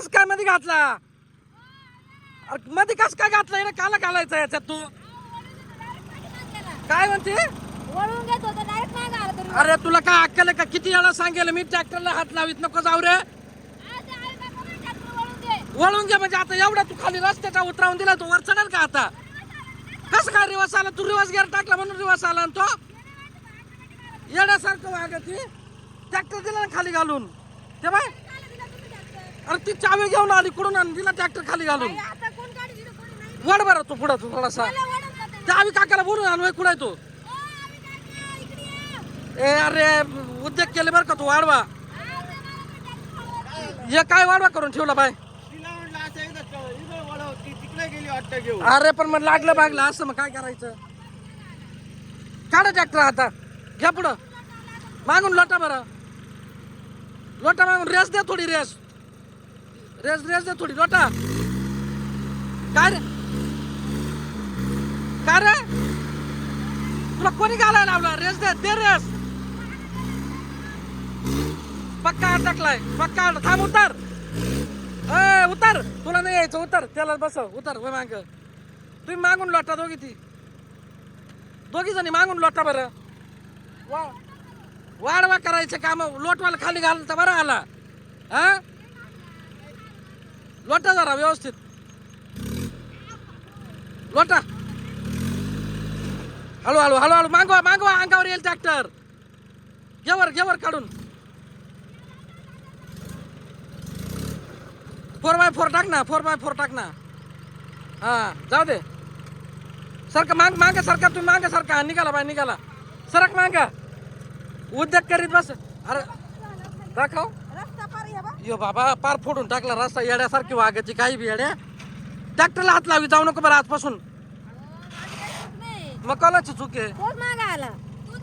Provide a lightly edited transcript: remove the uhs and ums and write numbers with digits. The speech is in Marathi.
कस काय मध्ये घातला? मध्ये कस काय घातला? काला घालायचं याच्यात तू? काय म्हणते? वळून घेत होता डायरेक्ट मागे आला तरी. अरे तुला काय अक्कल आहे का? किती वेळा सांगेल मी ट्रॅक्टरला हात लावित नको जाऊ रे. वळून घे म्हणजे आता एवढा तू खाली रस्त्याचा उतरावून दिला, तो वर चढेल का आता? कसं काय रिवर्स आला? तू रिवर्स गिअर टाकला म्हणून रिवर्स आला तो येण्यासारखं वागती. ट्रॅक्टर दिला ना खाली घालून ते बाय. अरे ती चावी घेऊन आली कुठून आणि दिला ट्रॅक्टर खाली घालून. आता कोण गाडी दिली कोणी नाही. वड बरं तू पुढं, तू थोडासा चावी काकाला बोलून आण कुठे तू. ए अरे उद्योग केले बरं का तू. वाढवा हे काय वाढवा करून ठेवला बाय. अरे पण मग लागलं बागलं असं मग काय करायचं? काढा ट्रॅक्टर आता, घ्या पुढं मागून लोटा बरं. लोटा मागून रेस द्या थोडी. रेस रेस रेस द्या थोडी. लोटा काय रे? काय रे तुला कोणी घालायला लावला? रेस दे दे रेस. पक्का अटकलाय पक्का. थांब उतर. ए उतर, तुला नाही यायचं. उतर त्याला बसव. उतर माग. तुम्ही मागून लोटा दोघी जणी मागून लोटा बरं. वाढवा करायचं काम. लोटवाला खाली घालता बरं आला. हा लोटा जरा व्यवस्थित लोटा. हळूहळू हळूहळू मागवा मागवा. अंगावर येईल ट्रॅक्टर. घेवर काढून. 4x4 टाक ना. 4x4 टाक ना. हा जाऊ दे. सरका माग सरका. तुम्ही माग सरका. निघाला बाय निघाला. सरक माग. उद्योग करीत बस. अरे दाखव. रस्ता पार ये बा. यो बाबा पार फोडून टाकला रस्ता. येड्यासारखी वागायची काही बी येड्या. ट्रॅक्टरला हात लावी जाऊ नको बरं आजपासून. मग कोणाची चूक आहे? कोण मागे आला?